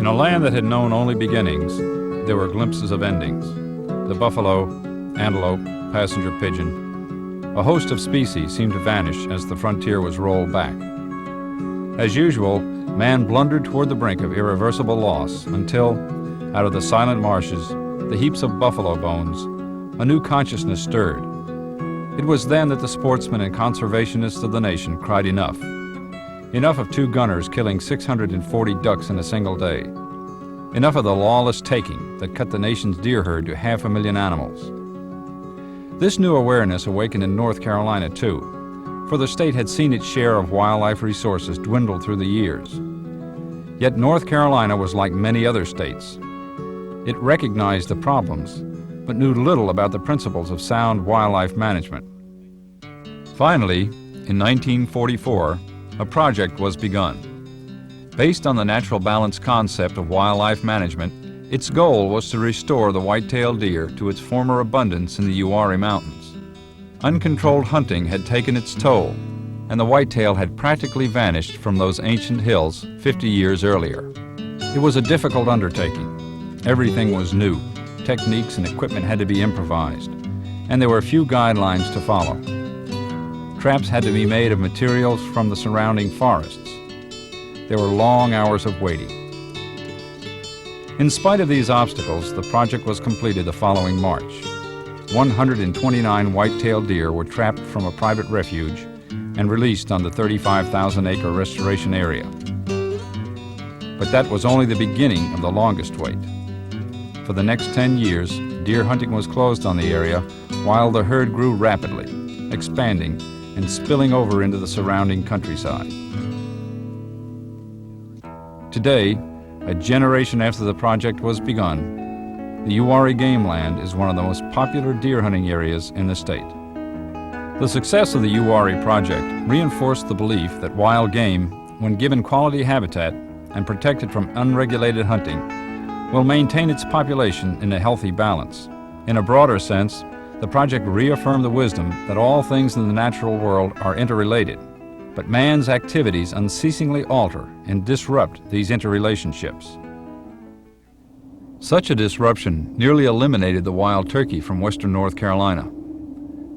a land that had known only beginnings, there were glimpses of endings. The buffalo, antelope, passenger pigeon, a host of species seemed to vanish as the frontier was rolled back. As usual, man blundered toward the brink of irreversible loss until, out of the silent marshes, the heaps of buffalo bones, a new consciousness stirred. It was then that the sportsmen and conservationists of the nation cried enough. Enough of 2 gunners killing 640 ducks in a single day. Enough of the lawless taking that cut the nation's deer herd to 500,000 animals. This new awareness awakened in North Carolina too, for the state had seen its share of wildlife resources dwindle through the years. Yet North Carolina was like many other states. It recognized the problems, but knew little about the principles of sound wildlife management. Finally, in 1944, a project was begun. Based on the natural balance concept of wildlife management, its goal was to restore the white-tailed deer to its former abundance in the Uwharrie Mountains. Uncontrolled hunting had taken its toll, and the whitetail had practically vanished from those ancient hills 50 years earlier. It was a difficult undertaking. Everything was new. Techniques and equipment had to be improvised, and there were few guidelines to follow. Traps had to be made of materials from the surrounding forests. There were long hours of waiting. In spite of these obstacles, the project was completed the following March. 129 white-tailed deer were trapped from a private refuge and released on the 35,000-acre restoration area. But that was only the beginning of the longest wait. For the next 10 years, deer hunting was closed on the area while the herd grew rapidly, expanding and spilling over into the surrounding countryside. Today, a generation after the project was begun, the Uwharrie Game Land is one of the most popular deer hunting areas in the state. The success of the Uwharrie project reinforced the belief that wild game, when given quality habitat and protected from unregulated hunting, will maintain its population in a healthy balance. In a broader sense, the project reaffirmed the wisdom that all things in the natural world are interrelated, but man's activities unceasingly alter and disrupt these interrelationships. Such a disruption nearly eliminated the wild turkey from western North Carolina.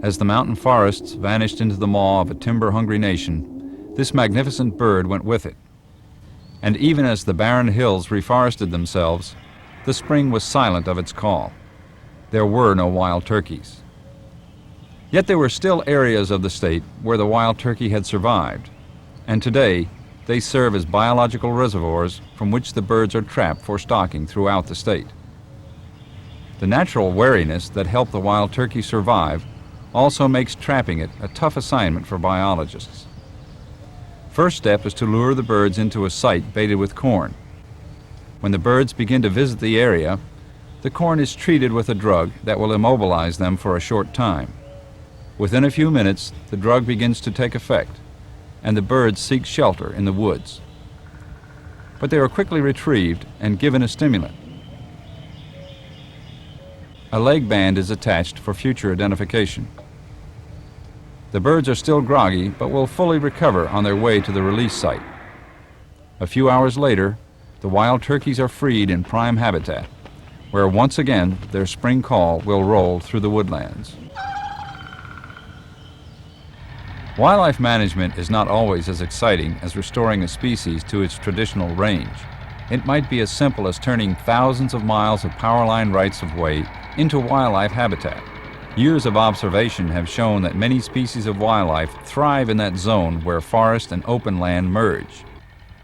As the mountain forests vanished into the maw of a timber-hungry nation, this magnificent bird went with it. And even as the barren hills reforested themselves, the spring was silent of its call. There were no wild turkeys. Yet there were still areas of the state where the wild turkey had survived, and today they serve as biological reservoirs from which the birds are trapped for stocking throughout the state. The natural wariness that helped the wild turkey survive also makes trapping it a tough assignment for biologists. First step is to lure the birds into a site baited with corn. When the birds begin to visit the area, the corn is treated with a drug that will immobilize them for a short time. Within a few minutes, the drug begins to take effect, and the birds seek shelter in the woods. But they are quickly retrieved and given a stimulant. A leg band is attached for future identification. The birds are still groggy, but will fully recover on their way to the release site. A few hours later, the wild turkeys are freed in prime habitat, where once again their spring call will roll through the woodlands. Wildlife management is not always as exciting as restoring a species to its traditional range. It might be as simple as turning thousands of miles of power line rights of way into wildlife habitat. Years of observation have shown that many species of wildlife thrive in that zone where forest and open land merge.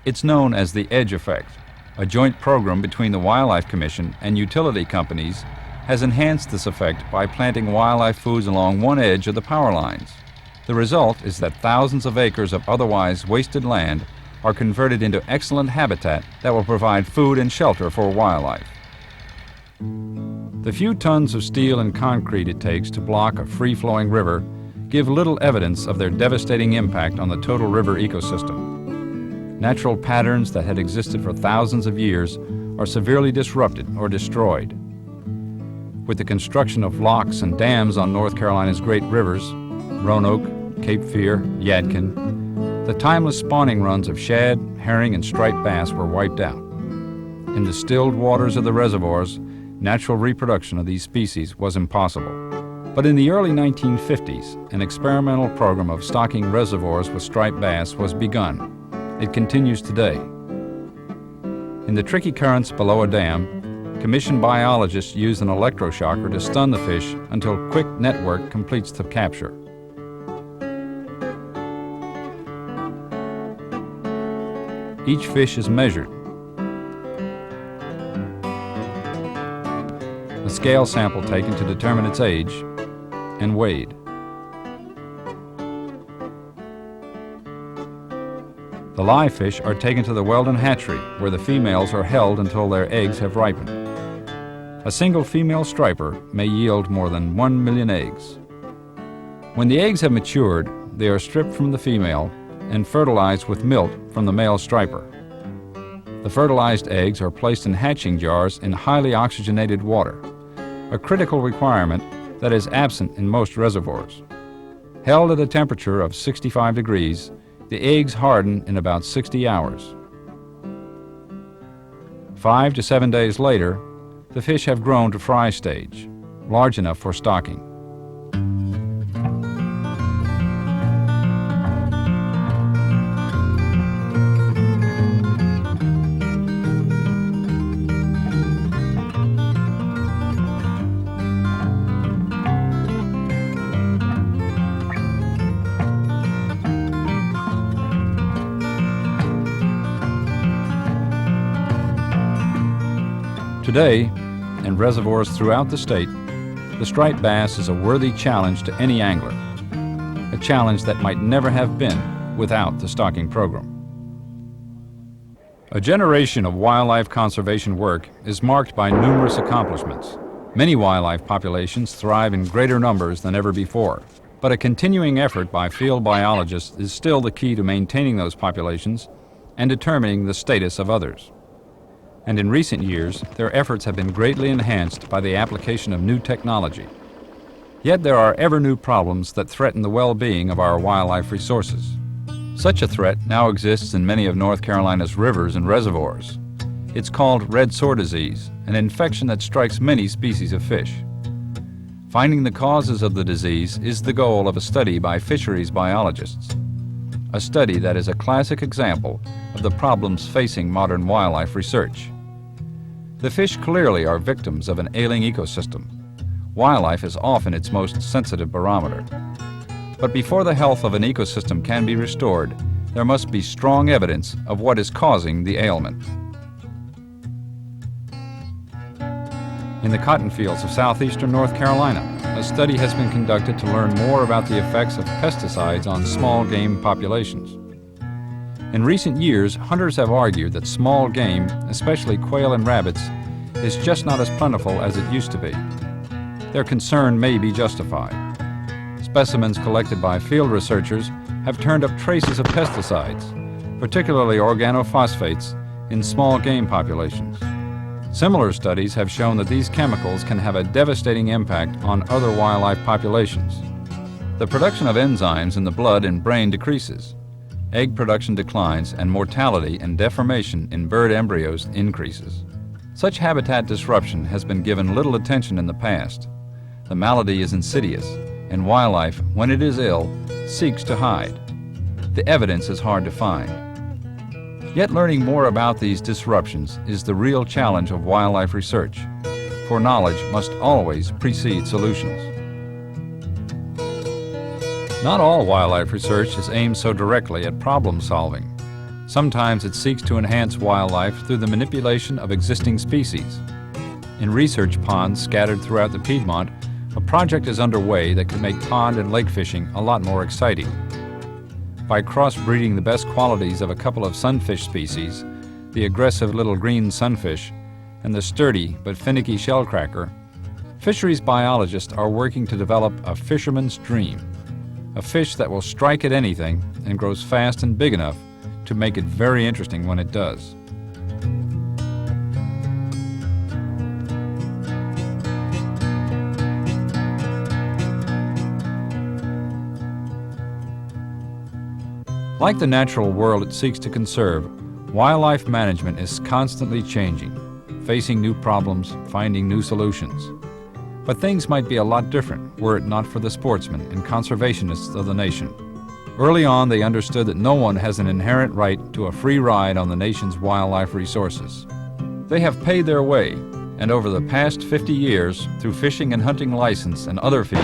It's known as the edge effect. A joint program between the Wildlife Commission and utility companies has enhanced this effect by planting wildlife foods along one edge of the power lines. The result is that thousands of acres of otherwise wasted land are converted into excellent habitat that will provide food and shelter for wildlife. The few tons of steel and concrete it takes to block a free-flowing river give little evidence of their devastating impact on the total river ecosystem. Natural patterns that had existed for thousands of years are severely disrupted or destroyed. With the construction of locks and dams on North Carolina's great rivers, Roanoke, Cape Fear, Yadkin, the timeless spawning runs of shad, herring, and striped bass were wiped out. In the stilled waters of the reservoirs, natural reproduction of these species was impossible. But in the early 1950s, an experimental program of stocking reservoirs with striped bass was begun. It continues today. In the tricky currents below a dam, commissioned biologists use an electroshocker to stun the fish until quick network completes the capture. Each fish is measured. A scale sample taken to determine its age and weighed. The live fish are taken to the Weldon hatchery, where the females are held until their eggs have ripened. A single female striper may yield more than 1 million eggs. When the eggs have matured, they are stripped from the female and fertilized with milk from the male striper. The fertilized eggs are placed in hatching jars in highly oxygenated water, a critical requirement that is absent in most reservoirs. Held at a temperature of 65 degrees, the eggs harden in about 60 hours. 5 to 7 days later, the fish have grown to fry stage, large enough for stocking. Today, in reservoirs throughout the state, the striped bass is a worthy challenge to any angler, a challenge that might never have been without the stocking program. A generation of wildlife conservation work is marked by numerous accomplishments. Many wildlife populations thrive in greater numbers than ever before, but a continuing effort by field biologists is still the key to maintaining those populations and determining the status of others. And in recent years, their efforts have been greatly enhanced by the application of new technology. Yet there are ever new problems that threaten the well-being of our wildlife resources. Such a threat now exists in many of North Carolina's rivers and reservoirs. It's called red sore disease, an infection that strikes many species of fish. Finding the causes of the disease is the goal of a study by fisheries biologists, a study that is a classic example of the problems facing modern wildlife research. The fish clearly are victims of an ailing ecosystem. Wildlife is often its most sensitive barometer. But before the health of an ecosystem can be restored, there must be strong evidence of what is causing the ailment. In the cotton fields of southeastern North Carolina, a study has been conducted to learn more about the effects of pesticides on small game populations. In recent years, hunters have argued that small game, especially quail and rabbits, is just not as plentiful as it used to be. Their concern may be justified. Specimens collected by field researchers have turned up traces of pesticides, particularly organophosphates, in small game populations. Similar studies have shown that these chemicals can have a devastating impact on other wildlife populations. The production of enzymes in the blood and brain decreases. Egg production declines, and mortality and deformation in bird embryos increases. Such habitat disruption has been given little attention in the past. The malady is insidious, and wildlife, when it is ill, seeks to hide. The evidence is hard to find. Yet learning more about these disruptions is the real challenge of wildlife research, for knowledge must always precede solutions. Not all wildlife research is aimed so directly at problem solving. Sometimes it seeks to enhance wildlife through the manipulation of existing species. In research ponds scattered throughout the Piedmont, a project is underway that could make pond and lake fishing a lot more exciting. By crossbreeding the best qualities of a couple of sunfish species, the aggressive little green sunfish and the sturdy but finicky shellcracker, fisheries biologists are working to develop a fisherman's dream, a fish that will strike at anything and grows fast and big enough to make it very interesting when it does. Like the natural world it seeks to conserve, Wildlife management is constantly changing, facing new problems, finding new solutions. But things might be a lot different were it not for the sportsmen and conservationists of the nation. Early on, they understood that no one has an inherent right to a free ride on the nation's wildlife resources. They have paid their way, and over the past 50 years, through fishing and hunting license and other fees,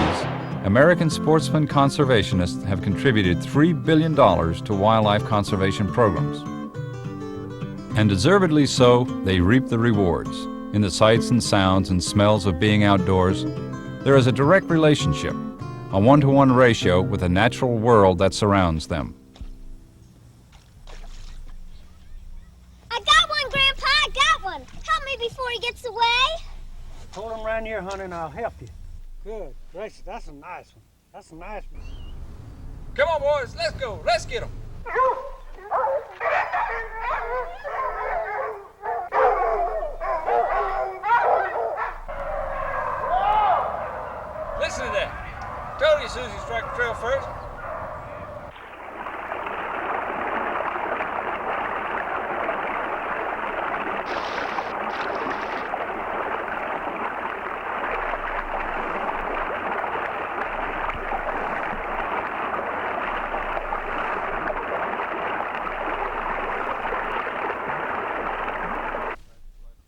American sportsmen conservationists have contributed $3 billion to wildlife conservation programs. And deservedly so, they reap the rewards. In the sights and sounds and smells of being outdoors, there is a direct relationship, a one-to-one ratio with the natural world that surrounds them. I got one, Grandpa, I got one. Help me before he gets away. Hold him around here, honey, and I'll help you. Good gracious, that's a nice one. That's a nice one. Come on, boys, let's go. Let's get him. Listen to that. Told you Susie struck the trail first.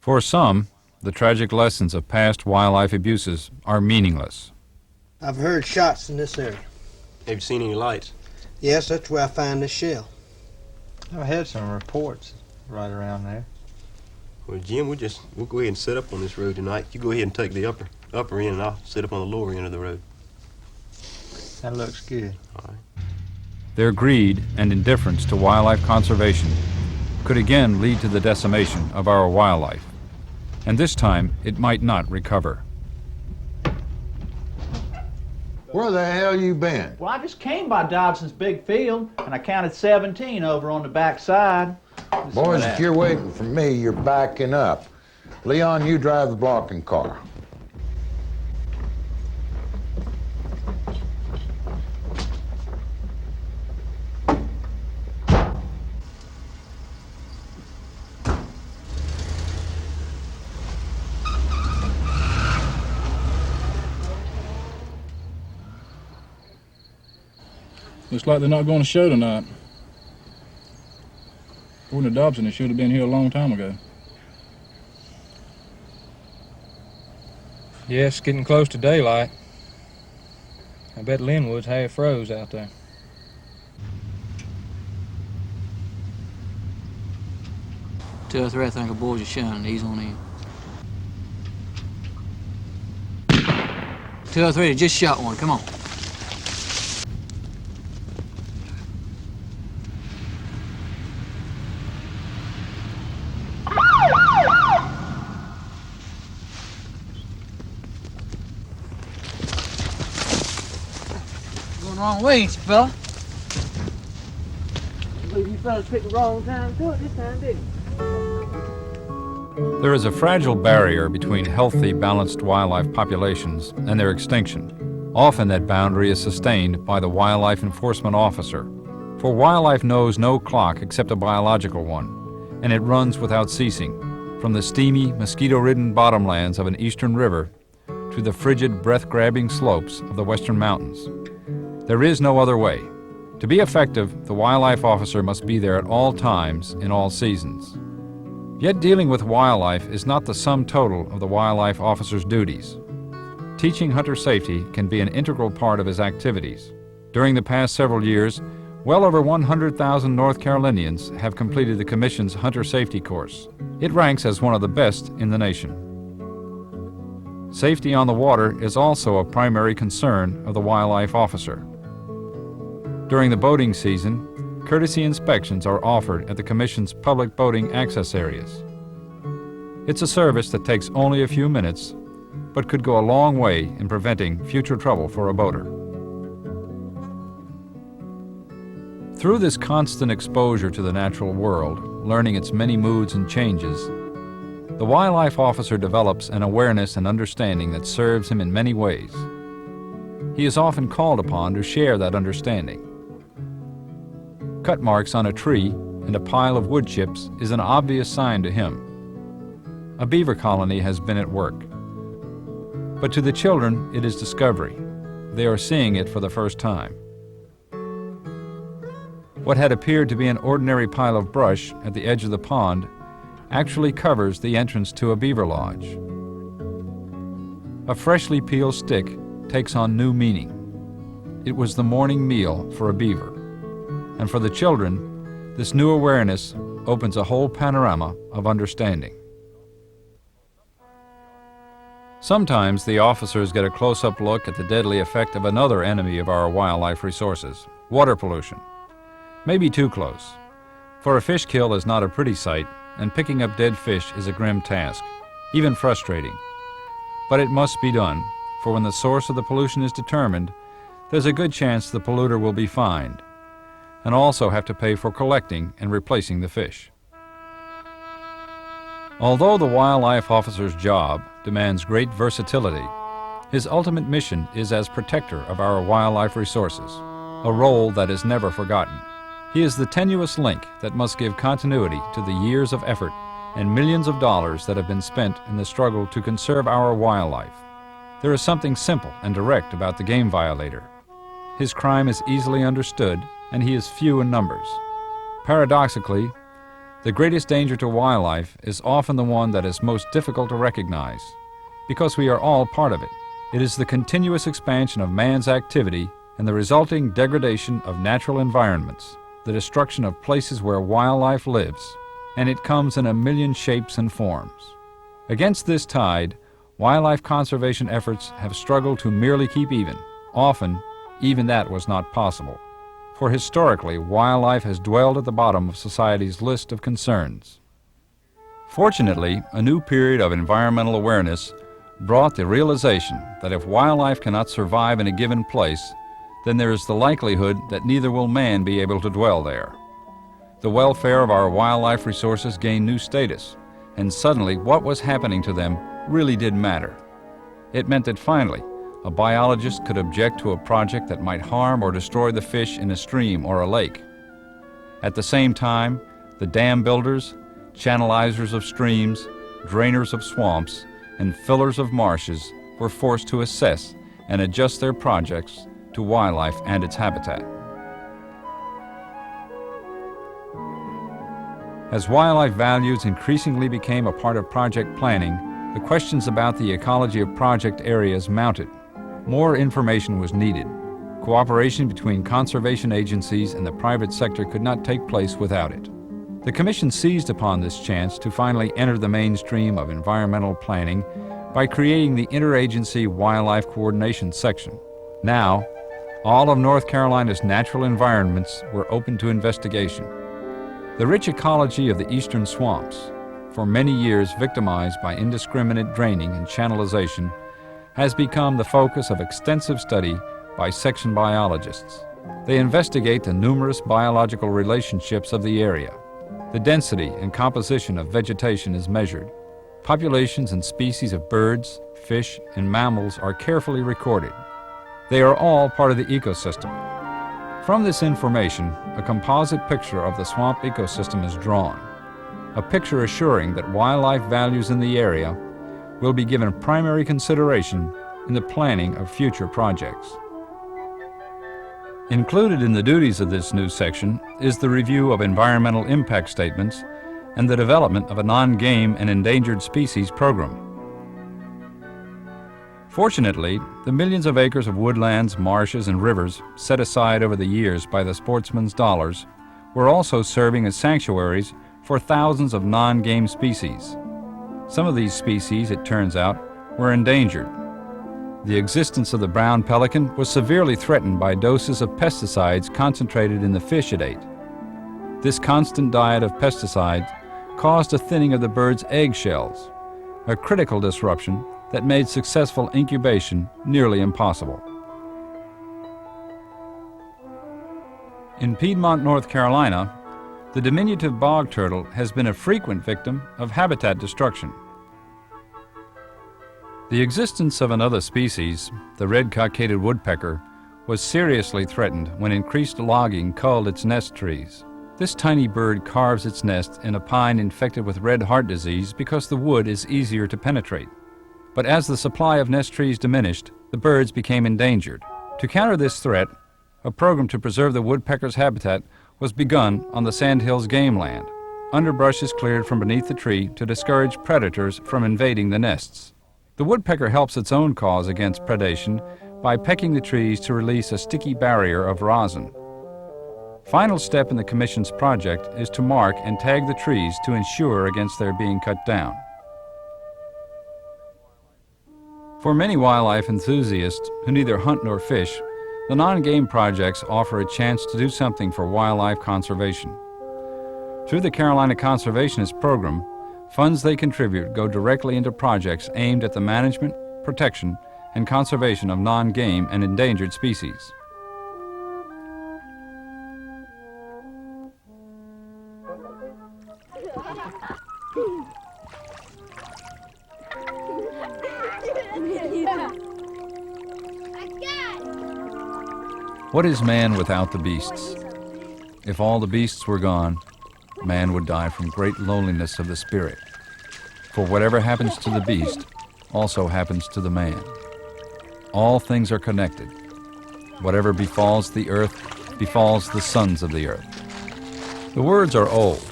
For some, the tragic lessons of past wildlife abuses are meaningless. I've heard shots in this area. Have you seen any lights? Yes, that's where I found this shell. I've had some reports right around there. Well, Jim, we'll go ahead and set up on this road tonight. You go ahead and take the upper end, and I'll set up on the lower end of the road. That looks good. All right. Their greed and indifference to wildlife conservation could again lead to the decimation of our wildlife. And this time, it might not recover. Where the hell you been? Well, I just came by Dobson's big field, and I counted 17 over on the back side. Boys, if you're waiting for me, you're backing up. Leon, you drive the blocking car. Looks like they're not going to show tonight. According to Dobson, they should have been here a long time ago. Yes, getting close to daylight. I bet Linwood's half froze out there. Two or three, I think the boys are showing. He's on in. 2 or 3, they just shot one. Come on. Going the wrong way, ain't you, fella? I believe you fellas picked the wrong time to do it this time, didn't you? There is a fragile barrier between healthy, balanced wildlife populations and their extinction. Often that boundary is sustained by the wildlife enforcement officer. For wildlife knows no clock except a biological one, and it runs without ceasing, from the steamy, mosquito-ridden bottomlands of an eastern river to the frigid, breath-grabbing slopes of the western mountains. There is no other way. To be effective, the wildlife officer must be there at all times, in all seasons. Yet dealing with wildlife is not the sum total of the wildlife officer's duties. Teaching hunter safety can be an integral part of his activities. During the past several years, well over 100,000 North Carolinians have completed the Commission's hunter safety course. It ranks as one of the best in the nation. Safety on the water is also a primary concern of the wildlife officer. During the boating season, courtesy inspections are offered at the Commission's public boating access areas. It's a service that takes only a few minutes, but could go a long way in preventing future trouble for a boater. Through this constant exposure to the natural world, learning its many moods and changes, the wildlife officer develops an awareness and understanding that serves him in many ways. He is often called upon to share that understanding. Cut marks on a tree and a pile of wood chips is an obvious sign to him. A beaver colony has been at work. But to the children, it is discovery. They are seeing it for the first time. What had appeared to be an ordinary pile of brush at the edge of the pond actually covers the entrance to a beaver lodge. A freshly peeled stick takes on new meaning. It was the morning meal for a beaver. And for the children, this new awareness opens a whole panorama of understanding. Sometimes the officers get a close-up look at the deadly effect of another enemy of our wildlife resources, water pollution. Maybe too close, for a fish kill is not a pretty sight, and picking up dead fish is a grim task, even frustrating. But it must be done, for when the source of the pollution is determined, there's a good chance the polluter will be fined, and also have to pay for collecting and replacing the fish. Although the wildlife officer's job demands great versatility, his ultimate mission is as protector of our wildlife resources, a role that is never forgotten. He is the tenuous link that must give continuity to the years of effort and millions of dollars that have been spent in the struggle to conserve our wildlife. There is something simple and direct about the game violator. His crime is easily understood, and he is few in numbers. Paradoxically, the greatest danger to wildlife is often the one that is most difficult to recognize, because we are all part of it. It is the continuous expansion of man's activity and the resulting degradation of natural environments, the destruction of places where wildlife lives, and it comes in a million shapes and forms. Against this tide, wildlife conservation efforts have struggled to merely keep even. Often, even that was not possible, for historically, wildlife has dwelled at the bottom of society's list of concerns. Fortunately, a new period of environmental awareness brought the realization that if wildlife cannot survive in a given place, then there is the likelihood that neither will man be able to dwell there. The welfare of our wildlife resources gained new status, and suddenly what was happening to them really did matter. It meant that finally, a biologist could object to a project that might harm or destroy the fish in a stream or a lake. At the same time, the dam builders, channelizers of streams, drainers of swamps, and fillers of marshes were forced to assess and adjust their projects to wildlife and its habitat. As wildlife values increasingly became a part of project planning, the questions about the ecology of project areas mounted. More information was needed. Cooperation between conservation agencies and the private sector could not take place without it. The Commission seized upon this chance to finally enter the mainstream of environmental planning by creating the Interagency Wildlife Coordination Section. Now, all of North Carolina's natural environments were open to investigation. The rich ecology of the eastern swamps, for many years victimized by indiscriminate draining and channelization, has become the focus of extensive study by section biologists. They investigate the numerous biological relationships of the area. The density and composition of vegetation is measured. Populations and species of birds, fish, and mammals are carefully recorded. They are all part of the ecosystem. From this information, a composite picture of the swamp ecosystem is drawn, a picture assuring that wildlife values in the area will be given primary consideration in the planning of future projects. Included in the duties of this new section is the review of environmental impact statements and the development of a non-game and endangered species program. Fortunately, the millions of acres of woodlands, marshes, and rivers set aside over the years by the sportsmen's dollars were also serving as sanctuaries for thousands of non-game species. Some of these species, it turns out, were endangered. The existence of the brown pelican was severely threatened by doses of pesticides concentrated in the fish it ate. This constant diet of pesticides caused a thinning of the bird's egg shells, a critical disruption that made successful incubation nearly impossible. In Piedmont, North Carolina, the diminutive bog turtle has been a frequent victim of habitat destruction. The existence of another species, the red-cockaded woodpecker, was seriously threatened when increased logging culled its nest trees. This tiny bird carves its nest in a pine infected with red heart disease because the wood is easier to penetrate. But as the supply of nest trees diminished, the birds became endangered. To counter this threat, a program to preserve the woodpecker's habitat was begun on the Sandhills game land. Underbrush is cleared from beneath the tree to discourage predators from invading the nests. The woodpecker helps its own cause against predation by pecking the trees to release a sticky barrier of rosin. Final step in the Commission's project is to mark and tag the trees to ensure against their being cut down. For many wildlife enthusiasts who neither hunt nor fish, the non-game projects offer a chance to do something for wildlife conservation. Through the Carolina Conservationist Program, funds they contribute go directly into projects aimed at the management, protection, and conservation of non-game and endangered species. What is man without the beasts? If all the beasts were gone, man would die from great loneliness of the spirit. For whatever happens to the beast also happens to the man. All things are connected. Whatever befalls the earth befalls the sons of the earth. The words are old,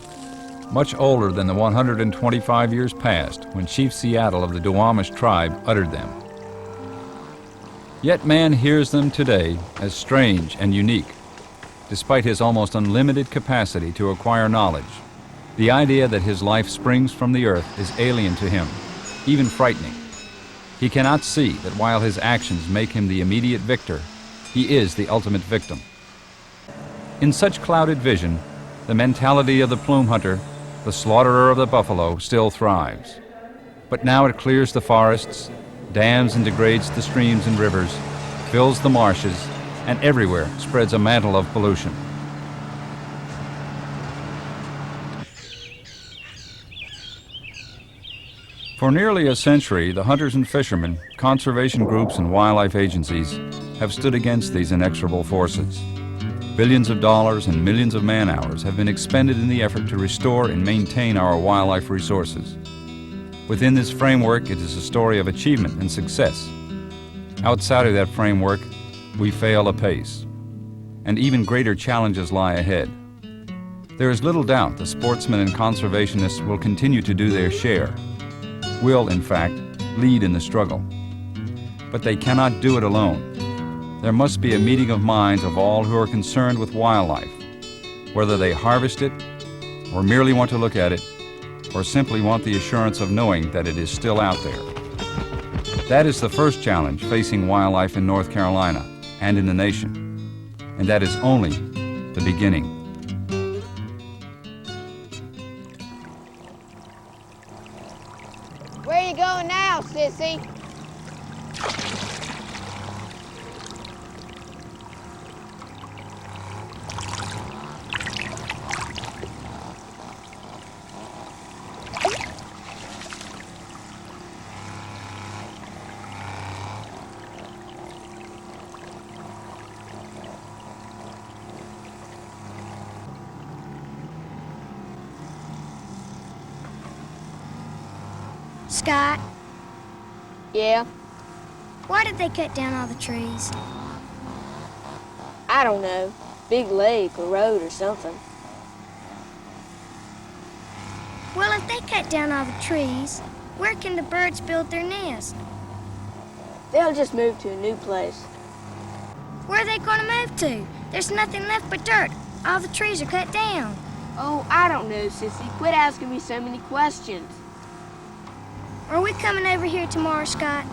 much older than the 125 years past when Chief Seattle of the Duwamish tribe uttered them. Yet man hears them today as strange and unique. Despite his almost unlimited capacity to acquire knowledge, the idea that his life springs from the earth is alien to him, even frightening. He cannot see that while his actions make him the immediate victor, he is the ultimate victim. In such clouded vision, the mentality of the plume hunter, the slaughterer of the buffalo, still thrives. But now it clears the forests, dams and degrades the streams and rivers, fills the marshes, and everywhere spreads a mantle of pollution. For nearly a century, the hunters and fishermen, conservation groups, and wildlife agencies have stood against these inexorable forces. Billions of dollars and millions of man-hours have been expended in the effort to restore and maintain our wildlife resources. Within this framework, it is a story of achievement and success. Outside of that framework, we fail apace, and even greater challenges lie ahead. There is little doubt the sportsmen and conservationists will continue to do their share, will, in fact, lead in the struggle. But they cannot do it alone. There must be a meeting of minds of all who are concerned with wildlife, whether they harvest it, or merely want to look at it, or simply want the assurance of knowing that it is still out there. That is the first challenge facing wildlife in North Carolina and in the nation, and that is only the beginning. Where you going now, sissy? Scott, Yeah? why did they cut down all the trees? I don't know. Big lake or road or something. Well, if they cut down all the trees, where can the birds build their nest? They'll just move to a new place. Where are they going to move to? There's nothing left but dirt. All the trees are cut down. Oh, I don't know, sissy. Quit asking me so many questions. Are we coming over here tomorrow, Scott?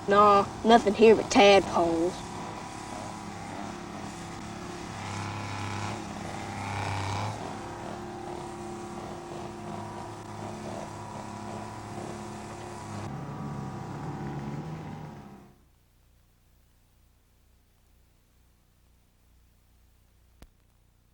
Nah, nothing here but tadpoles.